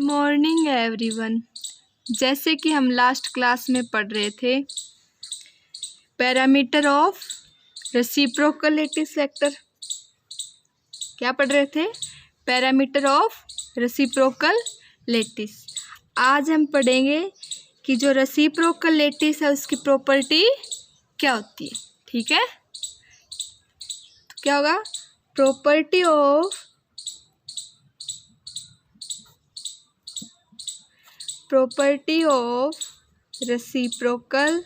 Morning everyone. जैसे कि हम लास्ट क्लास में पढ़ रहे थे parameter of reciprocal lattice vector. क्या पढ़ रहे थे? Parameter of reciprocal lattice. आज हम पढ़ेंगे कि जो रेसिप्रोकल लैटिस है उसकी प्रॉपर्टी क्या होती है। ठीक है, तो क्या होगा? Property of reciprocal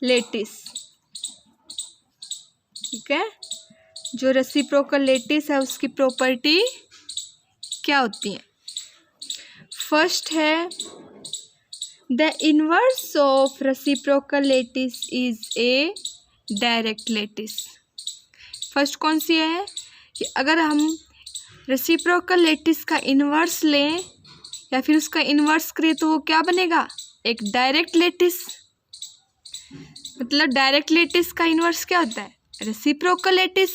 lattice. ठीक है, जो रेसिप्रोकल लैटिस है उसकी प्रॉपर्टी क्या होती है? फर्स्ट है the inverse of reciprocal lattice is a direct lattice. First कौन सी है कि अगर हम रेसिप्रोकल लैटिस का इन्वर्स लें या फिर उसका इन्वर्स करें तो वो क्या बनेगा? एक डायरेक्ट लैटिस। मतलब डायरेक्ट लैटिस का इन्वर्स क्या होता है? Reciprocal lattice.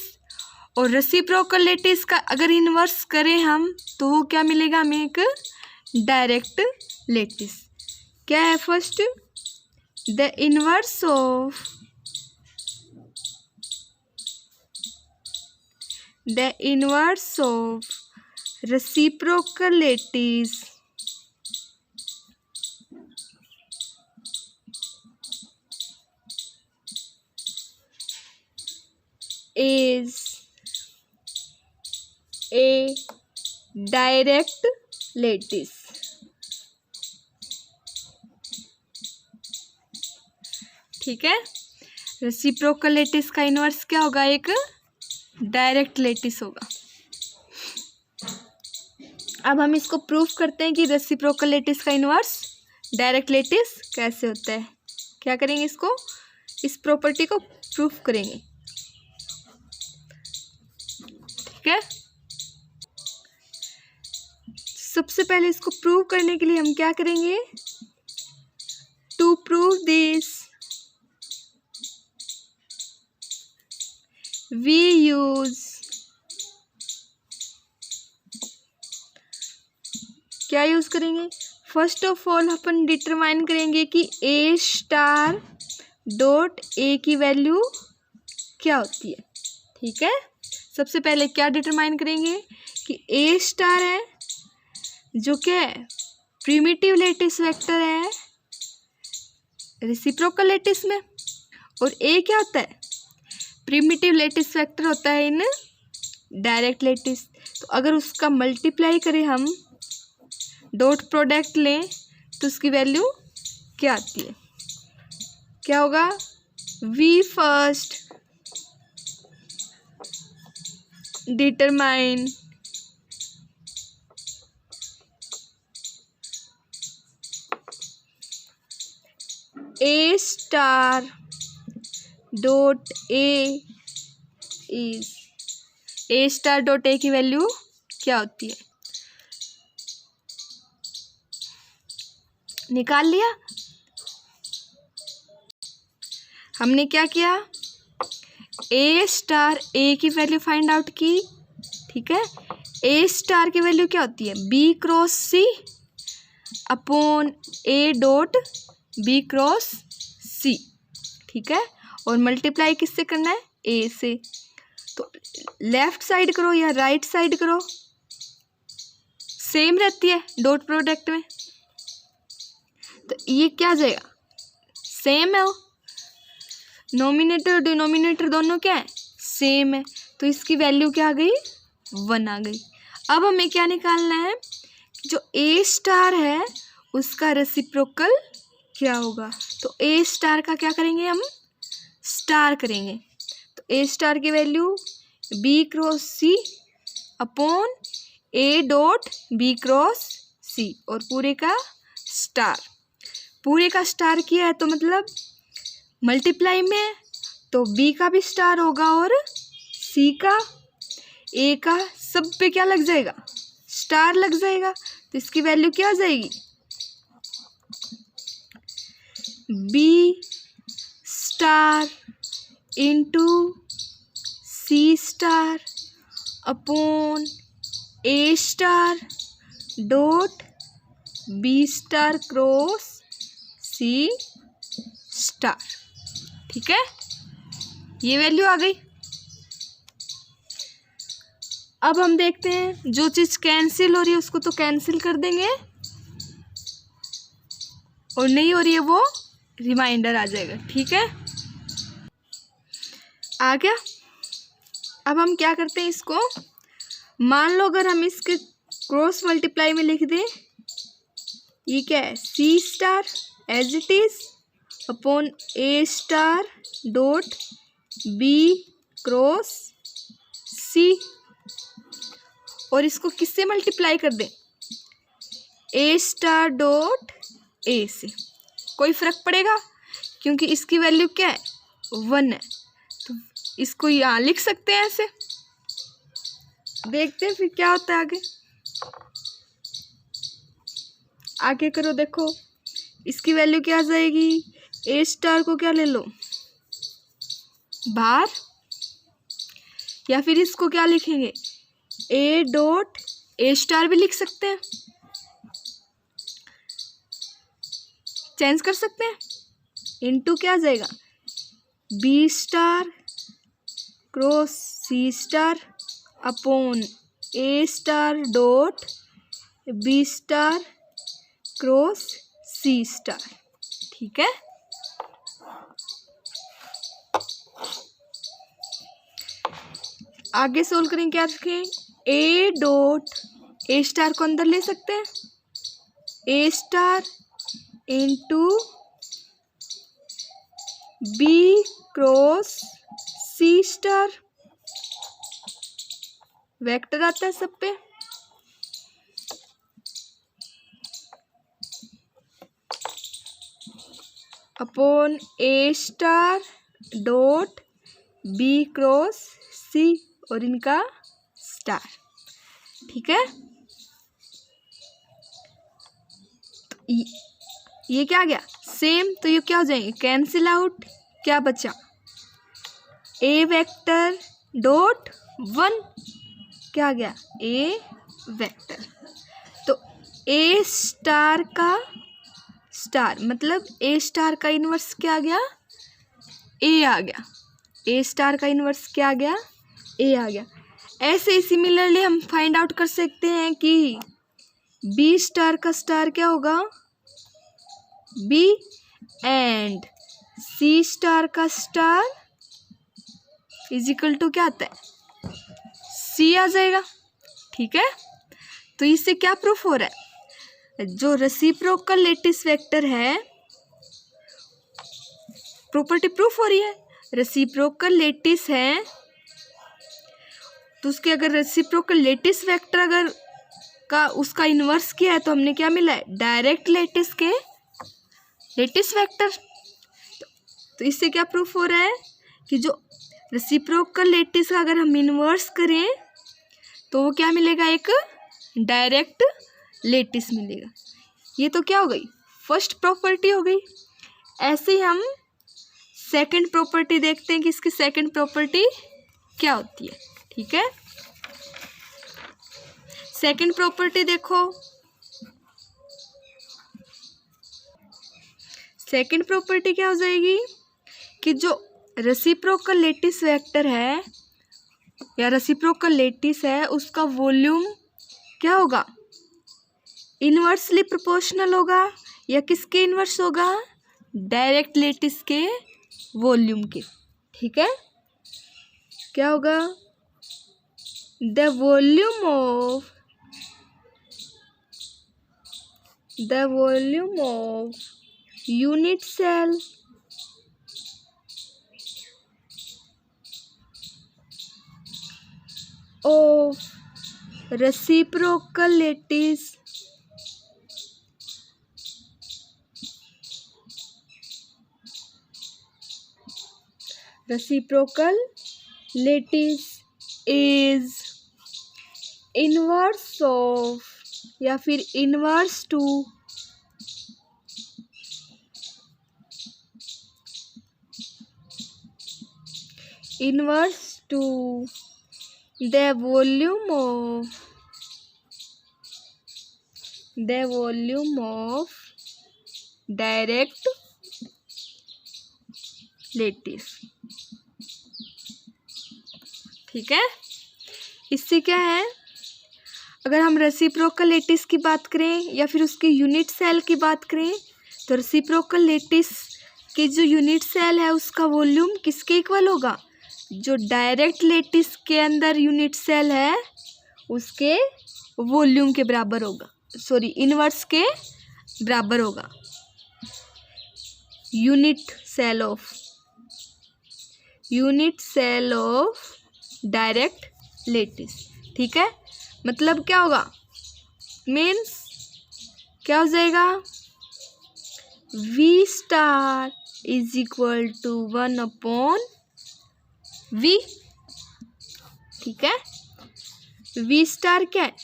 और रेसिप्रोकल लैटिस का अगर इन्वर्स करें हम तो वो क्या मिलेगा हमें? एक डायरेक्ट लैटिस। क्या है first? The inverse of reciprocal lattice is a direct lattice। ठीक है, रेसिप्रोकल लैटिस का इन्वर्स क्या होगा? एक डायरेक्ट लैटिस होगा। अब हम इसको प्रूफ करते हैं कि रेसिप्रोकल लैटिस का इन्वर्स डायरेक्ट लैटिस कैसे होता है। क्या करेंगे? इसको, इस प्रॉपर्टी को प्रूफ करेंगे। ठीक है, सबसे पहले इसको प्रूव करने के लिए हम क्या करेंगे? To prove this we use, क्या यूज करेंगे? फर्स्ट ऑफ ऑल अपन डिटरमाइन करेंगे कि ए स्टार डॉट ए की वैल्यू क्या होती है। ठीक है, सबसे पहले क्या डिटरमाइन करेंगे कि ए स्टार है जो क्या है? प्रिमिटिव लैटिस वेक्टर है रेसिप्रोकल लैटिस में। और ए क्या होता है? प्रिमिटिव लैटिस वेक्टर होता है इन डायरेक्ट लैटिस। तो अगर उसका मल्टीप्लाई करें हम, डॉट प्रोडक्ट लें तो उसकी वैल्यू क्या आती है? क्या होगा? We first determine A star dot A is, A star dot A की वैल्यू क्या होती है? निकाल लिया। हमने क्या किया? ए स्टार ए की वैल्यू फाइंड आउट की। ठीक है, ए स्टार की वैल्यू क्या होती है? B cross C upon A dot B cross C. ठीक है, और मल्टीप्लाई किससे करना है? ए से। तो लेफ्ट साइड करो या राइट साइड करो, सेम रहती है डॉट प्रोडक्ट में। तो ये क्या आ जाएगा? सेम है वो। नोमिनेटर और डिनोमिनेटर दोनों क्या है? सेम है। तो इसकी वैल्यू क्या आ गई? 1 आ गई। अब हमें क्या निकालना है? जो ए स्टार है उसका रेसिप्रोकल क्या होगा। तो ए स्टार का क्या करेंगे? हम स्टार करेंगे। तो ए स्टार की value B cross C upon A dot B cross C, और पूरे का स्टार। पूरे का स्टार किया है तो मतलब मल्टीप्लाई में है तो बी का भी स्टार होगा और सी का, ए का, सब पे क्या लग जाएगा? स्टार लग जाएगा। तो इसकी वैल्यू क्या हो जाएगी? B star into C star upon A star dot B star cross C star. ठीक है, ये वैल्यू आ गई। अब हम देखते हैं जो चीज़ कैंसिल हो रही है उसको तो कैंसिल कर देंगे, और नहीं हो रही है वो रिमाइंडर आ जाएगा। ठीक है, आ गया। अब हम क्या करते हैं, इसको मान लो अगर हम इसके क्रॉस मल्टीप्लाई में लिख दें, ये क्या है, C star as it is upon A star dot B cross C, और इसको किससे मल्टीप्लाई कर दें, ए स्टार डॉट ए से। कोई फर्क पड़ेगा क्योंकि इसकी वैल्यू क्या है, 1 है, तो इसको यहाँ लिख सकते हैं ऐसे। देखते हैं फिर क्या होता है आगे। आगे करो, देखो इसकी वैल्यू क्या आ जाएगी, ए स्टार को क्या ले लो बाहर, या फिर इसको क्या लिखेंगे, ए डॉट ए स्टार भी लिख सकते हैं, चेंज कर सकते हैं। इनटू क्या आ जाएगा, B star cross C star upon A star dot B star cross C star. ठीक है, आगे सोल्व करेंगे, क्या रखें, ए डॉट ए स्टार को अंदर ले सकते हैं, ए star into B cross C star, vector आता है सब पे, upon A star dot B cross C और इनका स्टार। ठीक है, ये क्या आ गया सेम, तो ये क्या हो जाएंगे, कैंसिल आउट, क्या बचा, ए वेक्टर डॉट 1, क्या आ गया, ए वेक्टर। तो ए स्टार का स्टार मतलब ए स्टार का इन्वर्स क्या आ गया, ए आ गया, ए स्टार का इन्वर्स क्या आ गया, ए आ गया। ऐसे ही सिमिलरली हम फाइंड आउट कर सकते हैं कि बी स्टार का स्टार क्या होगा, बी, एंड सी स्टार का स्टार इज इक्वल टू क्या आता है, सी आ जाएगा। ठीक है, तो इससे क्या प्रूफ हो रहा है, जो रेसिप्रोकल लेटिस वेक्टर है, प्रॉपर्टी प्रूफ हो रही है, रेसिप्रोकल लेटिस है तो उसके अगर रेसिप्रोकल लेटिस वेक्टर अगर का उसका इन्वर्स किया है तो हमने क्या मिला है, डायरेक्ट लेटिस के लेटिस वेक्टर। तो इससे क्या प्रूफ हो रहा है कि जो रेसिप्रोकल लेटिस का अगर हम इन्वर्स करें तो वो क्या मिलेगा, एक डायरेक्ट लेटिस मिलेगा। ये तो क्या हो गई, फर्स्ट प्रॉपर्टी हो गई। ऐसे ही हम सेकंड प्रॉपर्टी देखते हैं कि इसकी सेकंड प्रॉपर्टी क्या होती है। ठीक है, सेकंड प्रॉपर्टी देखो, सेकंड प्रॉपर्टी क्या हो जाएगी कि जो रेसिप्रोकल लेटिस वेक्टर है या रेसिप्रोकल लेटिस है उसका वॉल्यूम क्या होगा, इन्वर्सली प्रोपोर्शनल होगा, या किसके इन्वर्स होगा, डायरेक्ट लेटिस के वॉल्यूम के। ठीक है, क्या होगा, the volume of unit cell of reciprocal lattice is inverse of या फिर inverse to the volume of direct lattice. ठीक है, इससे क्या है, अगर हम रेसिप्रोकल लेटिस की बात करें या फिर उसकी यूनिट सेल की बात करें, तो रेसिप्रोकल लेटिस की जो यूनिट सेल है उसका वॉल्यूम किसके इक्वल होगा, जो डायरेक्ट लेटिस के अंदर यूनिट सेल है उसके वॉल्यूम के बराबर होगा, सॉरी इनवर्स के बराबर होगा। Unit cell of direct lattice. ठीक है, मतलब क्या होगा, मीन्स क्या हो जाएगा, V star is equal to 1/V। ठीक है, V स्टार क्या है,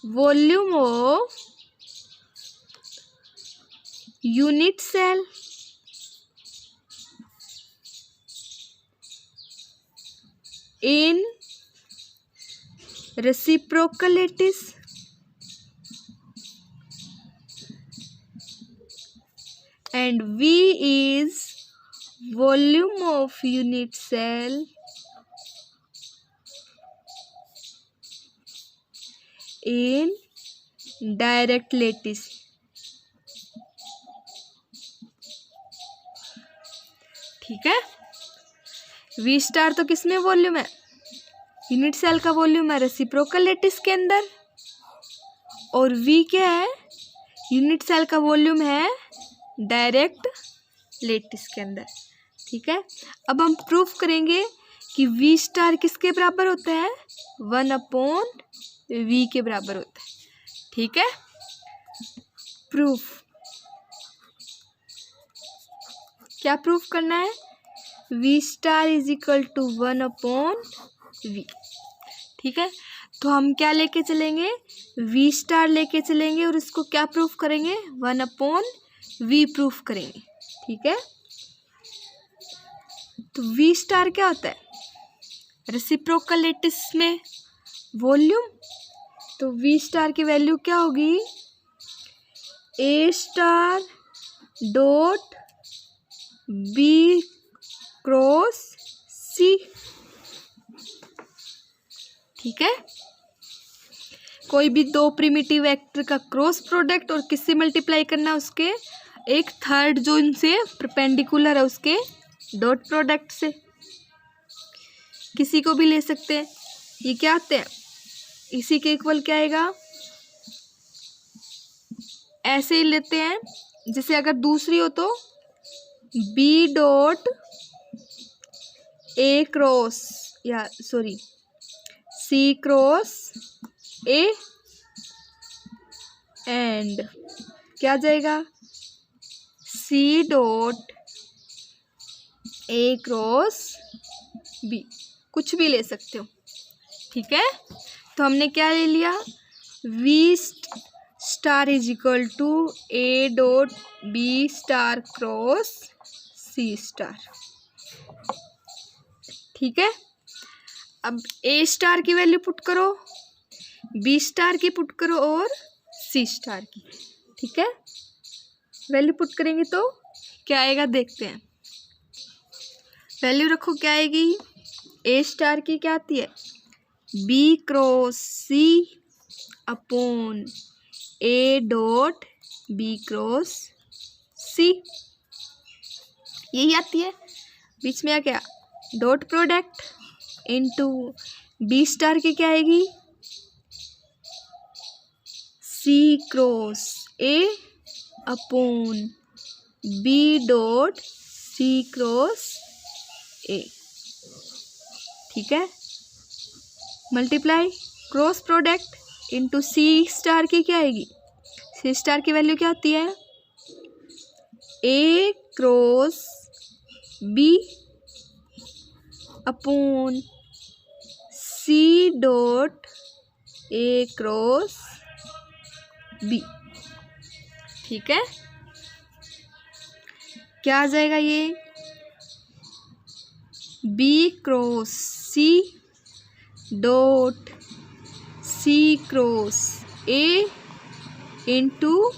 volume of unit cell in reciprocal lattice and V is volume of unit cell in direct lattice। ठीक है, V स्टार तो किसमें वॉल्यूम है, यूनिट सेल का वॉल्यूम है रेसिप्रोकल लेटिस के अंदर, और V क्या है, यूनिट सेल का वॉल्यूम है डायरेक्ट लेटिस के अंदर। ठीक है, अब हम प्रूफ करेंगे कि V स्टार किसके बराबर होता है, 1/V के बराबर होता है। ठीक है, प्रूफ क्या प्रूफ करना है, V star is equal to 1/V। ठीक है, तो हम क्या लेके चलेंगे, V स्टार लेके चलेंगे और इसको क्या प्रूफ करेंगे, 1/V प्रूफ करेंगे। ठीक है, तो V स्टार क्या होता है, रेसिप्रोकल लेटिस में वॉल्यूम, तो V स्टार की वैल्यू क्या होगी, A star dot B cross C। ठीक है, कोई भी दो प्रिमिटिव वेक्टर का क्रॉस प्रोडक्ट और किससे मल्टीप्लाई करना है, उसके एक थर्ड जो इनसे परपेंडिकुलर है उसके डॉट प्रोडक्ट से। किसी को भी ले सकते हैं, ये क्या आते हैं, इसी के इक्वल क्या आएगा, ऐसे ही लेते हैं, जैसे अगर दूसरी हो तो B डॉट A क्रॉस या sorry C cross A and क्या आ जाएगा, C dot A cross B, कुछ भी ले सकते हो। ठीक है, तो हमने क्या ले लिया, V star is equal to A dot B star cross C star. ठीक है, अब A स्टार की वैल्यू पुट करो, B स्टार की पुट करो और C स्टार की। ठीक है, वैल्यू पुट करेंगे तो क्या आएगा, देखते हैं। वैल्यू रखो, क्या आएगी, A स्टार की क्या आती है, B cross C upon A dot B cross C, यही आती है। बीच में आ गया dot product into B star की क्या आएगी, C cross A upon B dot C cross A। ठीक है, multiply cross product into C star की क्या आएगी, C स्टार की वैल्यू क्या आती है, A cross B upon C dot A cross B। ठीक है, क्या आ जाएगा, ये B cross C dot C cross A into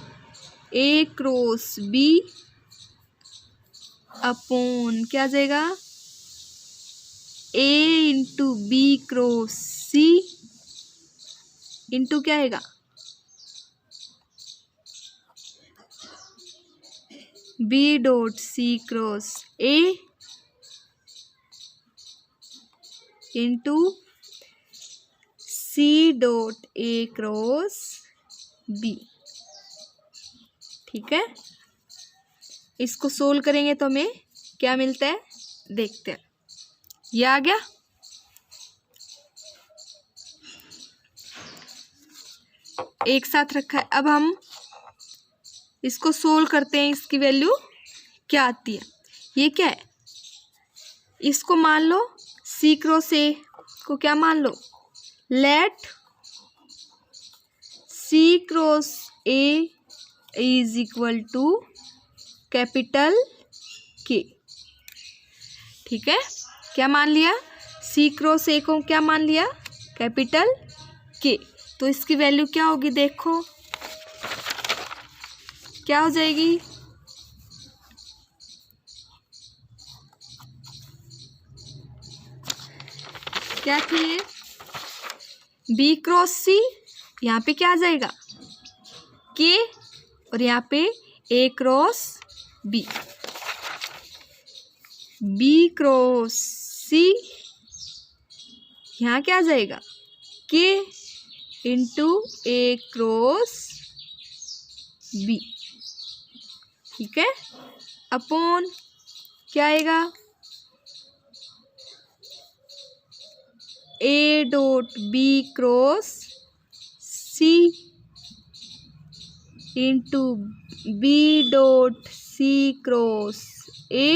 A cross B upon क्या आ जाएगा, A into B cross C into क्या आएगा, B dot C cross A into C dot A cross B. ठीक है, इसको सोल्व करेंगे तो हमें क्या मिलता है देखते हैं। ये आ गया। एक साथ रखा है। अब हम इसको सोल्व करते हैं, इसकी वैल्यू क्या आती है। ये क्या है, इसको मान लो सी क्रॉस ए को क्या मान लो, let C cross A is equal to capital K. ठीक है, क्या मान लिया, सी क्रॉस ए को क्या मान लिया, कैपिटल के। तो इसकी वैल्यू क्या होगी देखो, क्या हो जाएगी, क्या थी ये, बी क्रॉस सी, यहाँ पे क्या आ जाएगा के, और यहाँ पे ए क्रॉस बी, बी क्रॉस सी, यहाँ क्या आ जाएगा के इंटू ए क्रॉस बी। ठीक है, अपॉन क्या आएगा, A dot B cross C into B dot C cross A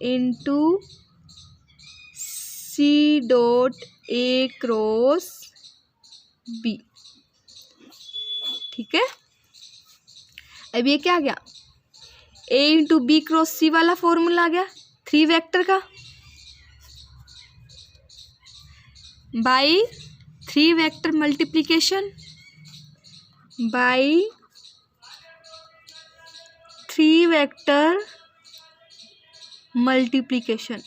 into C dot A cross B. ठीक है, अब ये क्या आ गया, A into B cross C वाला फॉर्मूला आ गया 3 वेक्टर का, by 3 vector multiplication by 3 vector multiplication.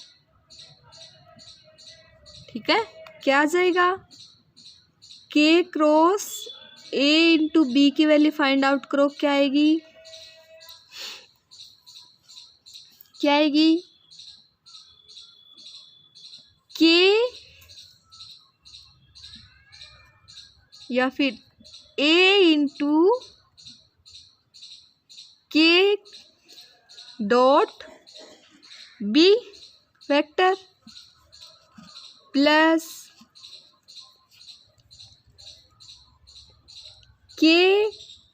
ठीक है, क्या आ जाएगा, K cross A into B की वैल्यू फाइंड आउट करो, क्या आएगी, क्या आएगी, के या फिर ए into K dot B vector plus K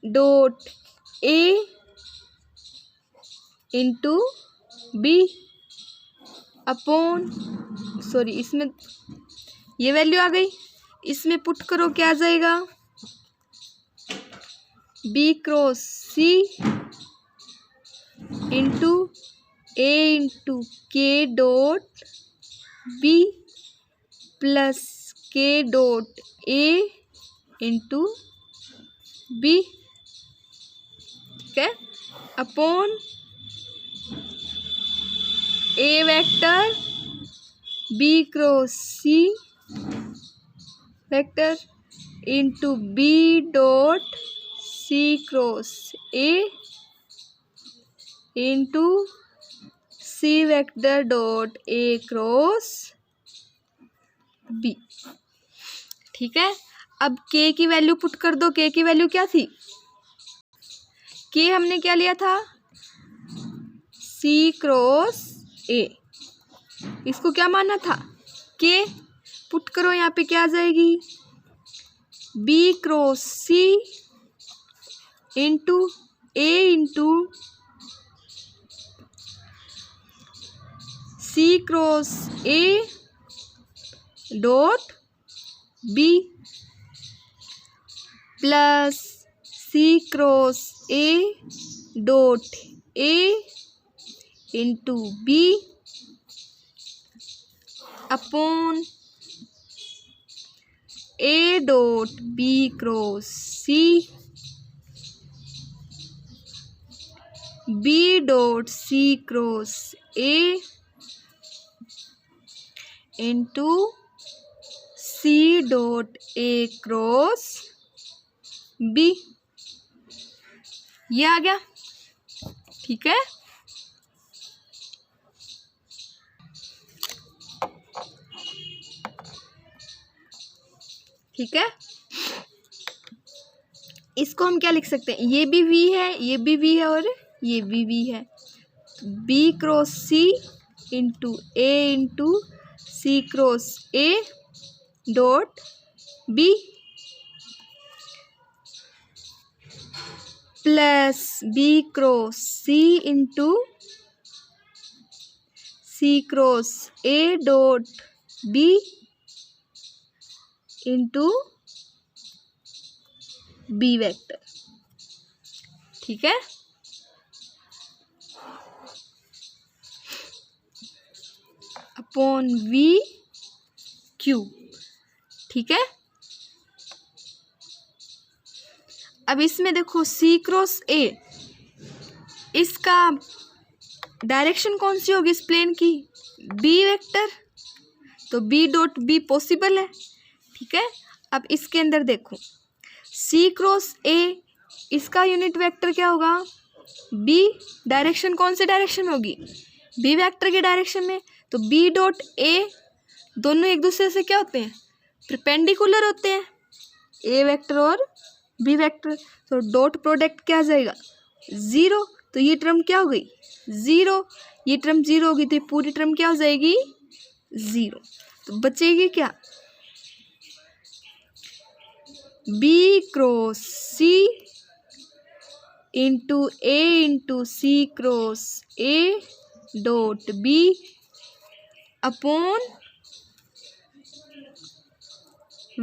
dot A into B upon, sorry इसमें ये वैल्यू आ गई, इसमें पुट करो क्या आ जाएगा, B cross C into A into K dot B plus K dot A into B. ठीक है, upon A vector B cross C vector into B dot C cross A into C vector dot A cross B. ठीक है, अब के की value put कर दो, के की वैल्यू क्या थी, के हमने क्या लिया था, सी क्रॉस ए, इसको क्या मानना था, के पुट करो, यहाँ पे क्या आ जाएगी, B cross C into A into C cross A dot B plus C cross A dot A into B upon A dot B cross C, B dot C cross A into C dot A cross B। ये आ गया, ठीक है। ठीक है, इसको हम क्या लिख सकते हैं, ये भी V है, ये भी V है और ये भी V है। B cross C into A into C cross A dot B plus B cross C into C cross A dot B into B vector, ठीक है। अपॉन V क्यूब, ठीक है। अब इसमें देखो C क्रॉस A, इसका direction कौन सी होगी इस प्लेन की, B वेक्टर, तो B डॉट B पॉसिबल है, ठीक है। अब इसके अंदर देखो C क्रॉस A, इसका यूनिट वेक्टर क्या होगा, B, डायरेक्शन कौन से डायरेक्शन में होगी, B वेक्टर के डायरेक्शन में, तो B डॉट A, दोनों एक दूसरे से क्या होते हैं, परपेंडिकुलर होते हैं, A वेक्टर और B वेक्टर, तो डॉट प्रोडक्ट क्या आ जाएगा, 0, तो ये टर्म क्या हो गई, 0, ये टर्म 0 होगी, तो ये पूरी टर्म क्या हो जाएगी, 0, तो बचेगी क्या, B cross C into A into C cross A dot B upon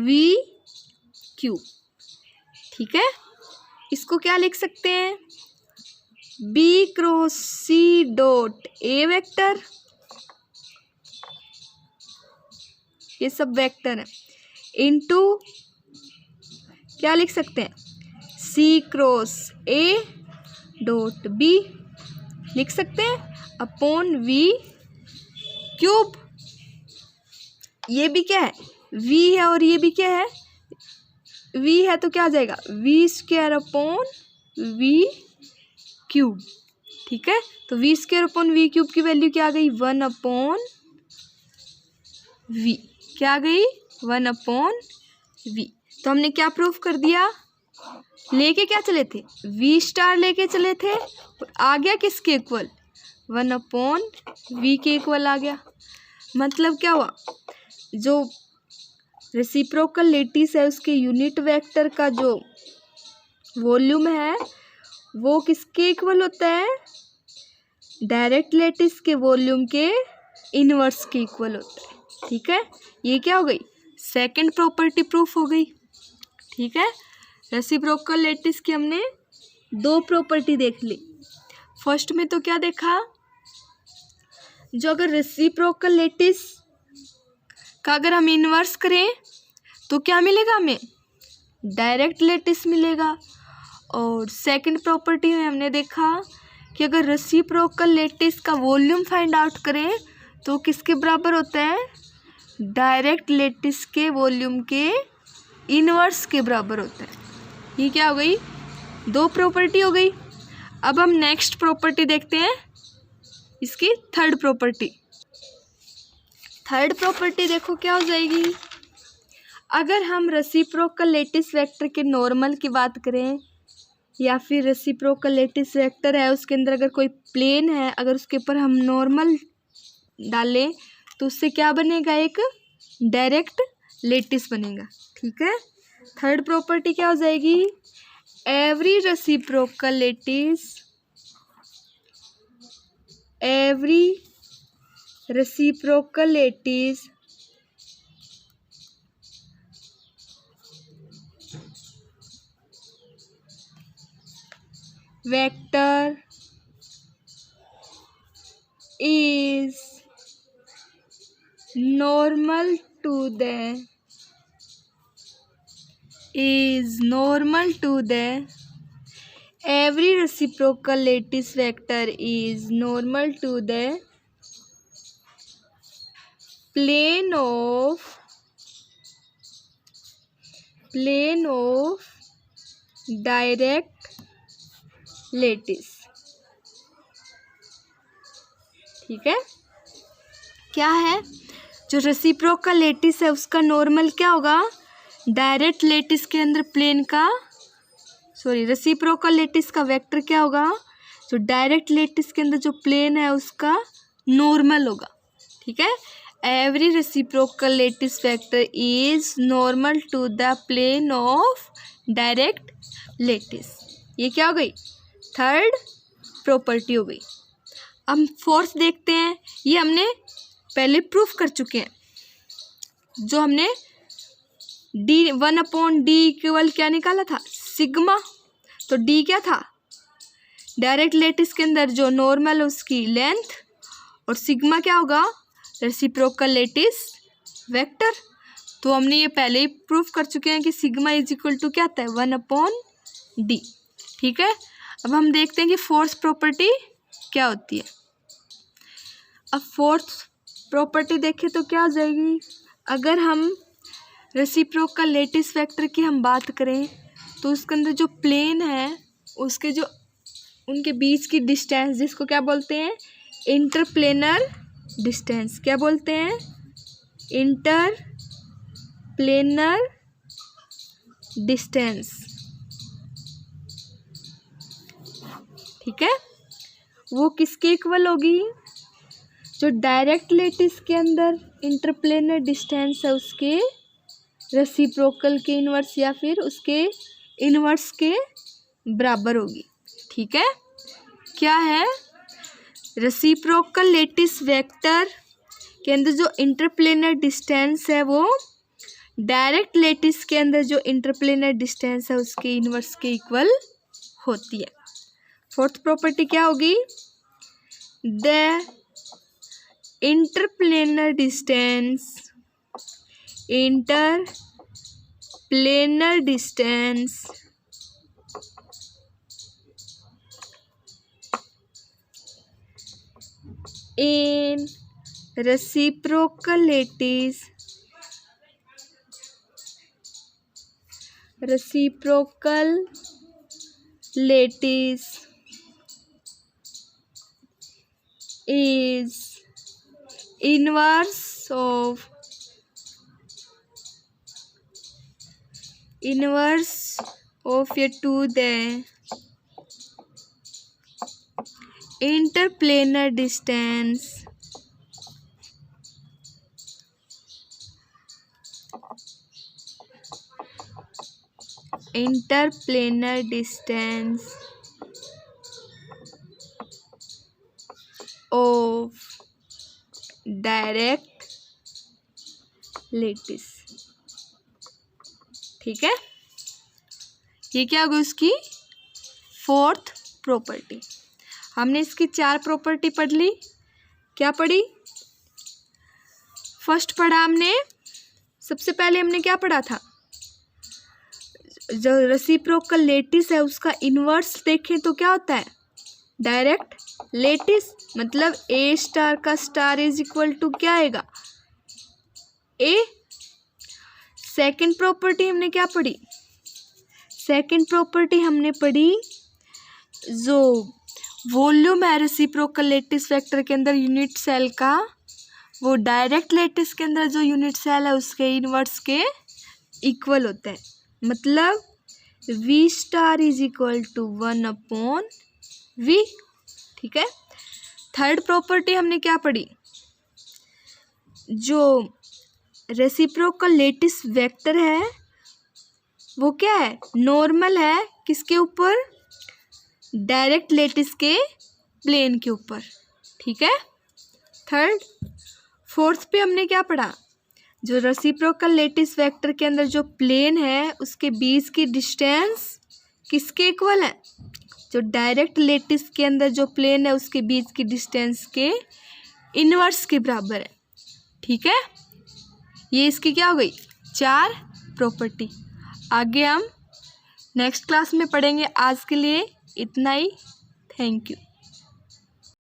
V cube, ठीक है। इसको क्या लिख सकते हैं, B cross C dot A vector, ये सब वेक्टर है, इंटू क्या लिख सकते हैं, C cross A dot B लिख सकते हैं, अपॉन V क्यूब, ये भी क्या है, V है और ये भी क्या है, V है, तो क्या आ जाएगा, V square upon V cube, ठीक है। तो V square upon V cube की वैल्यू क्या आ गई, 1 अपॉन V, क्या आ गई, 1 अपॉन V। तो हमने क्या प्रूफ कर दिया, लेके क्या चले थे, V स्टार लेके चले थे और आ गया किसके इक्वल, 1 अपॉन V के इक्वल आ गया। मतलब क्या हुआ, जो रेसिप्रोकल लेटिस है उसके यूनिट वेक्टर का जो वॉल्यूम है वो किसके इक्वल होता है, डायरेक्ट लेटिस के वॉल्यूम के इनवर्स के इक्वल होता है, ठीक है। ये क्या हो गई, सेकंड प्रॉपर्टी प्रूफ हो गई, ठीक है। रेसिप्रोकल लेटिस की हमने 2 प्रॉपर्टी देख ली। फर्स्ट में तो क्या देखा, जो अगर रेसिप्रोकल लेटिस का अगर हम इन्वर्स करें तो क्या मिलेगा हमें, डायरेक्ट लेटिस मिलेगा। और सेकंड प्रॉपर्टी में हमने देखा कि अगर रेसिप्रोकल लेटिस का वॉल्यूम फाइंड आउट करें तो किसके बराबर होता है, डायरेक्ट लेटिस के वॉल्यूम के इनवर्स के बराबर होता है। ये क्या हो गई, 2 प्रॉपर्टी हो गई। अब हम नेक्स्ट प्रॉपर्टी देखते हैं, इसकी थर्ड प्रॉपर्टी। थर्ड प्रॉपर्टी देखो क्या हो जाएगी, अगर हम रेसिप्रोकल लेटिस वेक्टर के नॉर्मल की बात करें या फिर रेसिप्रोकल लेटिस वेक्टर है उसके अंदर अगर कोई प्लेन है, अगर उसके ऊपर हम नॉर्मल डालें तो उससे क्या बनेगा, एक डायरेक्ट लेटिस बनेगा, ठीक है। थर्ड प्रॉपर्टी क्या हो जाएगी, every reciprocal lattice vector is normal to the every reciprocal lattice vector is normal to the plane of direct lattice। ठीक है, क्या है, जो रेसिप्रोकल लेटिस है उसका नॉर्मल क्या होगा, डायरेक्ट लेटिस के अंदर प्लेन का रेसिप्रोकल लेटिस का वेक्टर क्या होगा, जो डायरेक्ट लेटिस के अंदर जो प्लेन है उसका नॉर्मल होगा। ठीक है, every reciprocal lattice vector is normal to the plane of direct lattice. ये क्या हो गई, थर्ड प्रॉपर्टी हो गई। अब फोर्थ देखते हैं, ये हमने पहले प्रूफ कर चुके हैं, जो हमने d1/d इक्वल क्या निकाला था, सिग्मा। तो d क्या था, डायरेक्ट लेटिस के अंदर जो नॉर्मल है उसकी लेंथ, और सिग्मा क्या होगा, रेसिप्रोकल लेटिस वेक्टर। तो हमने ये पहले ही प्रूफ कर चुके हैं कि सिग्मा इज इक्वल टू क्या आता है, 1/d। ठीक है, अब हम देखते हैं कि फोर्थ प्रॉपर्टी क्या होती है। अब फोर्थ प्रॉपर्टी देखें तो क्या हो जाएगी, अगर हम रेसिप्रोकल लेटिस वेक्टर की हम बात करें तो उसके अंदर जो प्लेन है उसके जो उनके बीच की डिस्टेंस, जिसको क्या बोलते हैं, इंटरप्लेनर डिस्टेंस। क्या बोलते हैं, इंटरप्लेनर डिस्टेंस। ठीक है, वो किसके इक्वल होगी, जो डायरेक्ट लेटिस के अंदर इंटरप्लेनर डिस्टेंस है उसके रेसिप्रोकल के इन्वर्स या फिर उसके इन्वर्स के बराबर होगी। ठीक है, क्या है, रेसिप्रोकल लेटिस वेक्टर के अंदर जो इंटरप्लेनर डिस्टेंस है वो डायरेक्ट लेटिस के अंदर जो इंटरप्लेनर डिस्टेंस है उसके इन्वर्स के इक्वल होती है। फोर्थ प्रॉपर्टी क्या होगी, the interplanar distance in reciprocal lattice is inverse of to the interplanar distance of direct lattice. ठीक है, ये क्या होगी उसकी फोर्थ प्रॉपर्टी। हमने इसकी 4 प्रॉपर्टी पढ़ ली। क्या पढ़ी, फर्स्ट पढ़ा हमने, सबसे पहले हमने क्या पढ़ा था, जो रेसिप्रोकल लेटिस है उसका इन्वर्स देखें तो क्या होता है, डायरेक्ट लेटिस। मतलब ए स्टार का स्टार इज इक्वल टू क्या आएगा, ए। सेकंड प्रॉपर्टी हमने क्या पढ़ी, सेकंड प्रॉपर्टी हमने पढ़ी, जो वॉल्यूम है रेसिप्रोकल लेटिस वेक्टर के अंदर यूनिट सेल का, वो डायरेक्ट लेटिस के अंदर जो यूनिट सेल है उसके इनवर्स के इक्वल होता है। मतलब V star is equal to 1/v। ठीक है, थर्ड प्रॉपर्टी हमने क्या पढ़ी, जो रेसिप्रोकल लेटिस वेक्टर है वो क्या है, नॉर्मल है किसके ऊपर, डायरेक्ट लेटिस के प्लेन के ऊपर। ठीक है, थर्ड। फोर्थ पे हमने क्या पढ़ा, जो रेसिप्रोकल लेटिस वेक्टर के अंदर जो प्लेन है उसके बीच की डिस्टेंस किसके इक्वल है, जो डायरेक्ट लेटिस के अंदर जो प्लेन है उसके बीच की डिस्टेंस के इनवर्स के बराबर है। ठीक है, ये इसकी क्या हो गई, 4 प्रॉपर्टी। आगे हम नेक्स्ट क्लास में पढ़ेंगे। आज के लिए इतना ही। Thank you.